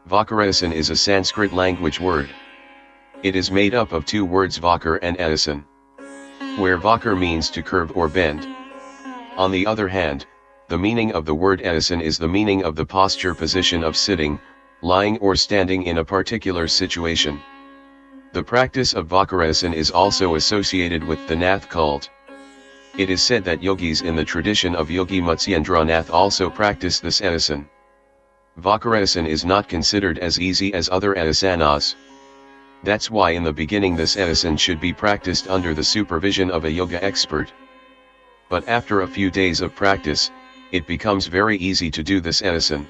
Vakrasana is a Sanskrit language word. It is made up of two words Vakar and Asana, where Vakar means to curve or bend. On the other hand, the meaning of the word Asana is the meaning of the posture position of sitting, lying or standing in a particular situation. The practice of Vakrasana is also associated with the Nath cult. It is said that yogis in the tradition of Yogi Matsyendranath also practice this asana. Vakrasana is not considered as easy as other asanas. That's why in the beginning this asana should be practiced under the supervision of a yoga expert. But after a few days of practice, it becomes very easy to do this asana.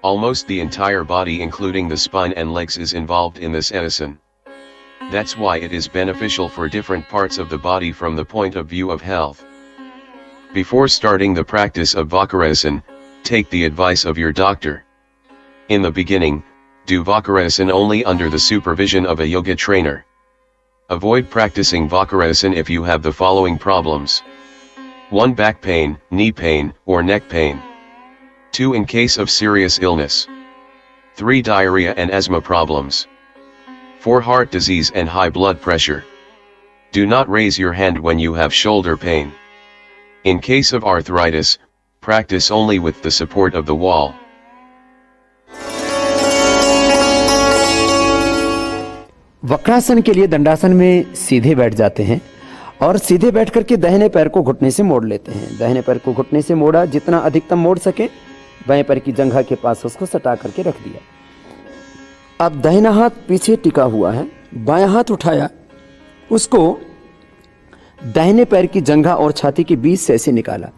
Almost the entire body including the spine and legs is involved in this asana. That's why it is beneficial for different parts of the body from the point of view of health. Before starting the practice of Vakrasana, take the advice of your doctor. In the beginning, do Vakrasana only under the supervision of a yoga trainer. Avoid practicing Vakrasana if you have the following problems. 1. Back pain, knee pain, or neck pain. 2. In case of serious illness. 3. Diarrhea and asthma problems. 4. Heart disease and high blood pressure. Do not raise your hand when you have shoulder pain. In case of arthritis, practice only with the support of the wall. Vakrasana के लिए दंडासन में सीधे बैठ जाते हैं और सीधे बैठ करके दाहिने पैर को घुटने से मोड़ लेते हैं। दाहिने पैर को घुटने से मोड़ा, जितना अधिकतम मोड़ सके, बाएं पैर की जंघा के पास उसको सटा करके रख दिया। अब दाहिना हाथ पीछे टिका हुआ है, बायां हाथ उठाया, उसको दाहिने पैर की जंघा और छाती के बीच से ऐसे निकाला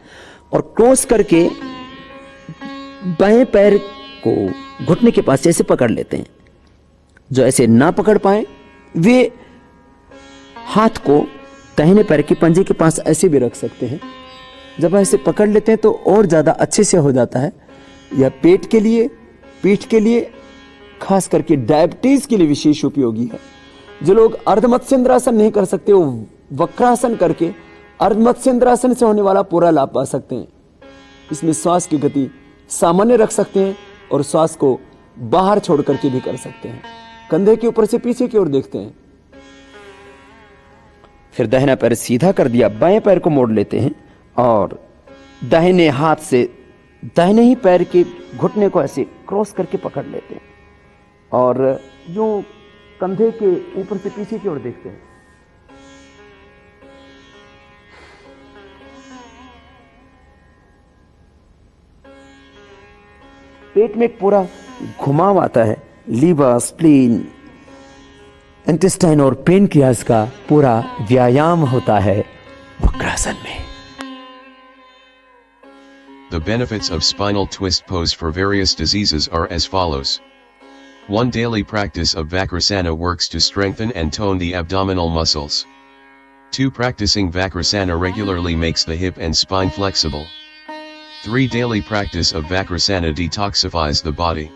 और क्रॉस करके बाएं पैर को घुटने के पास ऐसे पकड़ लेते हैं। जो ऐसे ना पकड़ पाए वे हाथ को दाहिने पैर की पंजे के पास ऐसे भी रख सकते हैं। जब ऐसे पकड़ लेते हैं तो और ज़्यादा अच्छे से हो जाता है। यह पेट के लिए, पीठ के लिए, खास करके डायबिटीज के लिए विशेष उपयोगी है। जो लोग अर्धमत्स्येंद्रासन नहीं कर सकते वो वक्रासन करके अर्धमत्स्येंद्रासन से होने वाला पूरा लाभ पा सकते हैं। इसमें श्वास की गति सामान्य रख सकते हैं और श्वास को बाहर छोड़ करके भी कर सकते हैं। कंधे के ऊपर से पीछे की ओर देखते हैं। फिर दाहिना पैर सीधा कर दिया, बाएं पैर को मोड़ लेते हैं और दाहिने हाथ से दाहिने ही पैर के घुटने को ऐसे क्रॉस करके पकड़ लेते हैं और जो कंधे के ऊपर से पीछे की ओर देखते हैं। पेट में एक पूरा घुमाव आता है। लीवर, स्प्लीन, इंटेस्टाइन और पेनक्रियास का पूरा व्यायाम होता है वक्रासन में। The benefits of spinal twist pose for various diseases are as follows. 1. Daily practice of Vakrasana works to strengthen and tone the abdominal muscles. 2. Practicing Vakrasana regularly makes the hip and spine flexible. 3. Daily practice of Vakrasana detoxifies the body.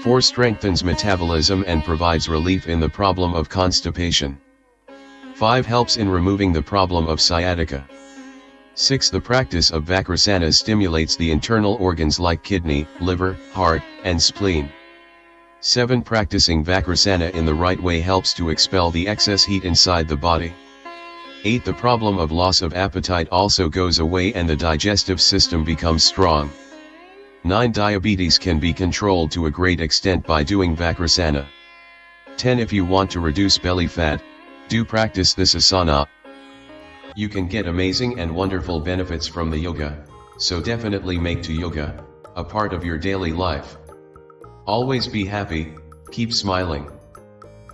4. Strengthens metabolism and provides relief in the problem of constipation. 5. Helps in removing the problem of sciatica. 6. The practice of Vakrasana stimulates the internal organs like kidney, liver, heart, and spleen. 7. Practicing Vakrasana in the right way helps to expel the excess heat inside the body. 8. The problem of loss of appetite also goes away and the digestive system becomes strong. 9. Diabetes can be controlled to a great extent by doing Vakrasana. 10. If you want to reduce belly fat, do practice this asana. You can get amazing and wonderful benefits from the yoga, so definitely make to yoga a part of your daily life. Always be happy, keep smiling.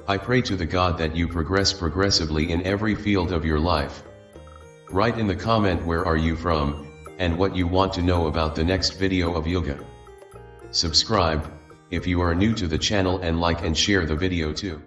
I pray to the God that you progress progressively in every field of your life. Write in the comment where are you from, and what you want to know about the next video of yoga. Subscribe, if you are new to the channel, and like and share the video too.